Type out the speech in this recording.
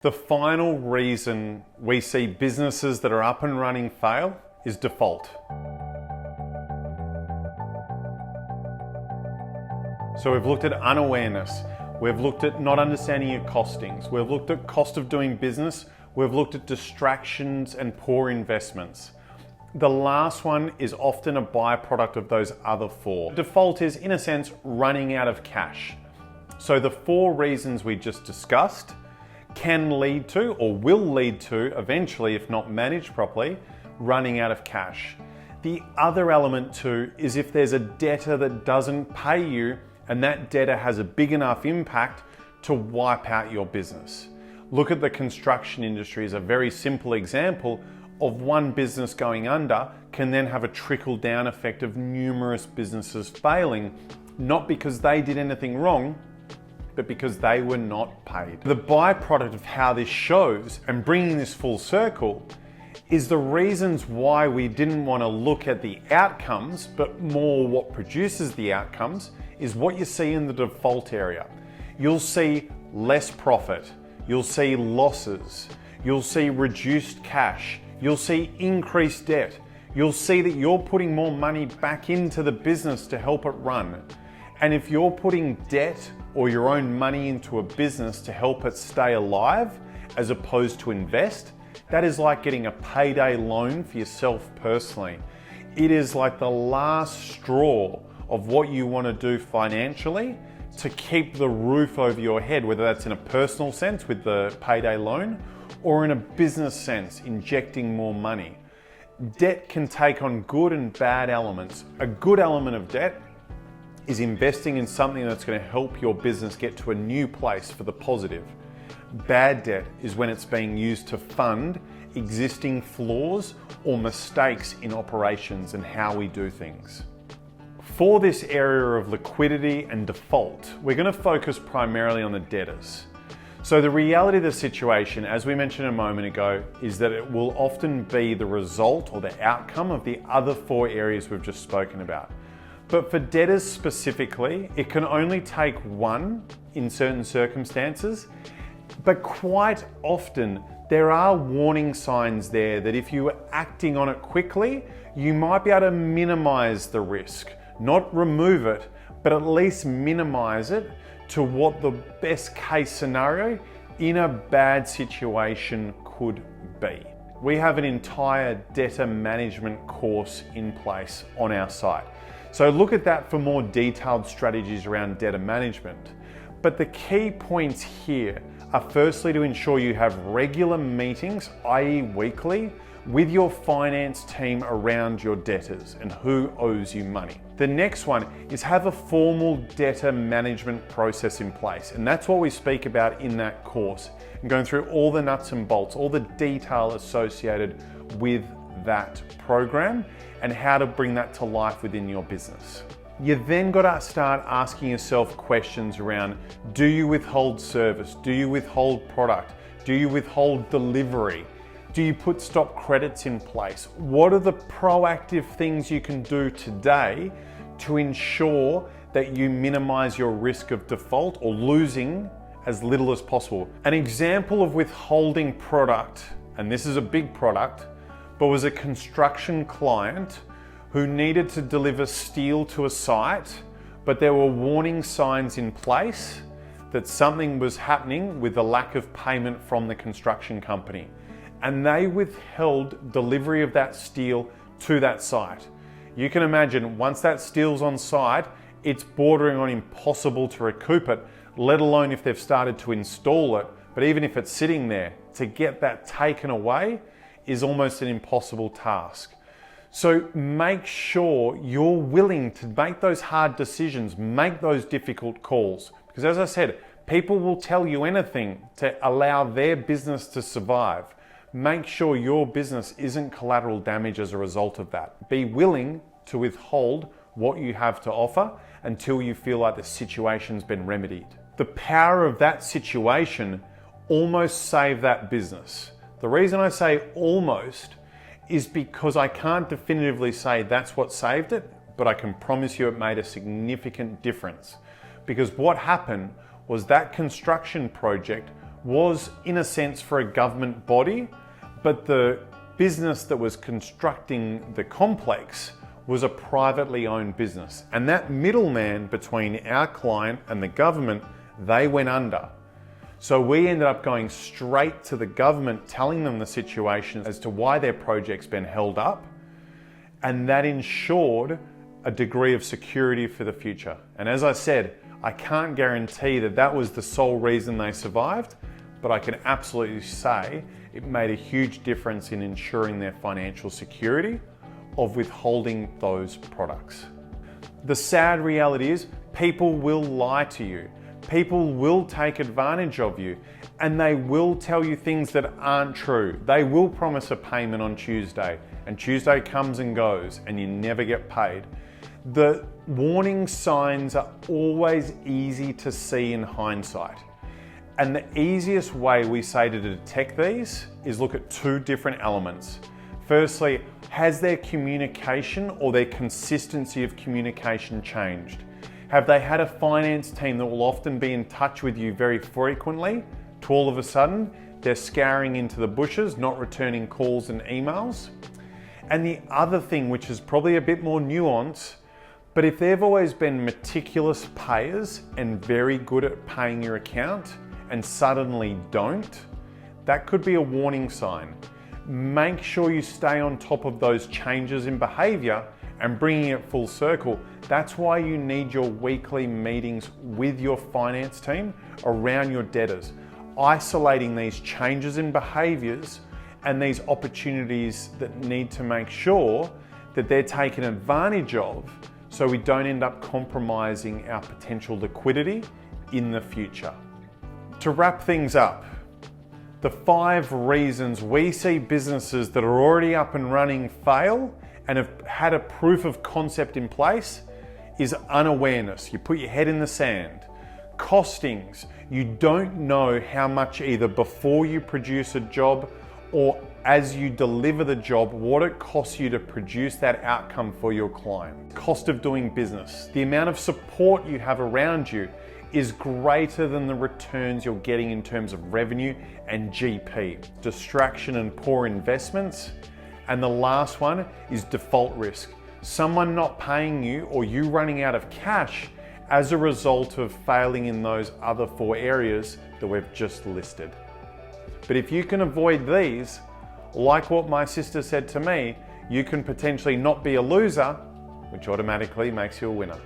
The final reason we see businesses that are up and running fail is default. So we've looked at unawareness, we've looked at not understanding your costings, we've looked at cost of doing business, we've looked at distractions and poor investments. The last one is often a byproduct of those other four. Default is, in a sense, running out of cash. So the four reasons we just discussed can lead to, or will lead to eventually, if not managed properly, running out of cash. The other element too is if there's a debtor that doesn't pay you and that debtor has a big enough impact to wipe out your business. Look at the construction industry as a very simple example of one business going under can then have a trickle down effect of numerous businesses failing, not because they did anything wrong, but because they were not paid. The byproduct of how this shows, and bringing this full circle, is the reasons why we didn't want to look at the outcomes, but more what produces the outcomes, is what you see in the default area. You'll see less profit, you'll see losses, you'll see reduced cash, you'll see increased debt, you'll see that you're putting more money back into the business to help it run. And if you're putting debt or your own money into a business to help it stay alive, as opposed to invest, that is like getting a payday loan for yourself personally. It is like the last straw of what you want to do financially to keep the roof over your head, whether that's in a personal sense with the payday loan or in a business sense, injecting more money. Debt can take on good and bad elements. A good element of debt is investing in something that's going to help your business get to a new place for the positive. Bad debt is when it's being used to fund existing flaws or mistakes in operations and how we do things. For this area of liquidity and default, we're going to focus primarily on the debtors. So the reality of the situation, as we mentioned a moment ago, is that it will often be the result or the outcome of the other four areas we've just spoken about. But for debtors specifically, it can only take one in certain circumstances, but quite often there are warning signs there that if you are acting on it quickly, you might be able to minimize the risk, not remove it, but at least minimize it to what the best case scenario in a bad situation could be. We have an entire debtor management course in place on our site. So look at that for more detailed strategies around debtor management. But the key points here are firstly to ensure you have regular meetings, i.e. weekly, with your finance team around your debtors and who owes you money. The next one is have a formal debtor management process in place. And that's what we speak about in that course, and going through all the nuts and bolts, all the detail associated with that program and how to bring that to life within your business. You then got to start asking yourself questions around, do you withhold service? Do you withhold product? Do you withhold delivery? Do you put stop credits in place? What are the proactive things you can do today to ensure that you minimize your risk of default or losing as little as possible? An example of withholding product, and this is a big product, but was a construction client who needed to deliver steel to a site, but there were warning signs in place that something was happening with the lack of payment from the construction company. And they withheld delivery of that steel to that site. You can imagine once that steel's on site, it's bordering on impossible to recoup it, let alone if they've started to install it. But even if it's sitting there, to get that taken away is almost an impossible task. So make sure you're willing to make those hard decisions, make those difficult calls. Because as I said, people will tell you anything to allow their business to survive. Make sure your business isn't collateral damage as a result of that. Be willing to withhold what you have to offer until you feel like the situation's been remedied. The power of that situation almost saved that business. The reason I say almost is because I can't definitively say that's what saved it, but I can promise you it made a significant difference. Because what happened was that construction project was in a sense for a government body, but the business that was constructing the complex was a privately owned business. And that middleman between our client and the government, they went under. So we ended up going straight to the government, telling them the situation as to why their project's been held up. And that ensured a degree of security for the future. And as I said, I can't guarantee that that was the sole reason they survived, but I can absolutely say it made a huge difference in ensuring their financial security of withholding those products. The sad reality is people will lie to you. People will take advantage of you, and they will tell you things that aren't true. They will promise a payment on Tuesday, and Tuesday comes and goes and you never get paid. The warning signs are always easy to see in hindsight. And the easiest way we say to detect these is look at two different elements. Firstly, has their communication or their consistency of communication changed? Have they had a finance team that will often be in touch with you very frequently to all of a sudden they're scouring into the bushes, not returning calls and emails? And the other thing, which is probably a bit more nuanced, but if they've always been meticulous payers and very good at paying your account and suddenly don't, that could be a warning sign. Make sure you stay on top of those changes in behavior and bringing it full circle. That's why you need your weekly meetings with your finance team around your debtors, isolating these changes in behaviors and these opportunities that need to make sure that they're taken advantage of so we don't end up compromising our potential liquidity in the future. To wrap things up, the 5 reasons we see businesses that are already up and running fail and have had a proof of concept in place is unawareness. You put your head in the sand. Costings. You don't know how much either before you produce a job or as you deliver the job, what it costs you to produce that outcome for your client. Cost of doing business. The amount of support you have around you is greater than the returns you're getting in terms of revenue and GP. Distraction and poor investments. And the last one is default risk. Someone not paying you or you running out of cash as a result of failing in those other 4 areas that we've just listed. But if you can avoid these, like what my sister said to me, you can potentially not be a loser, which automatically makes you a winner.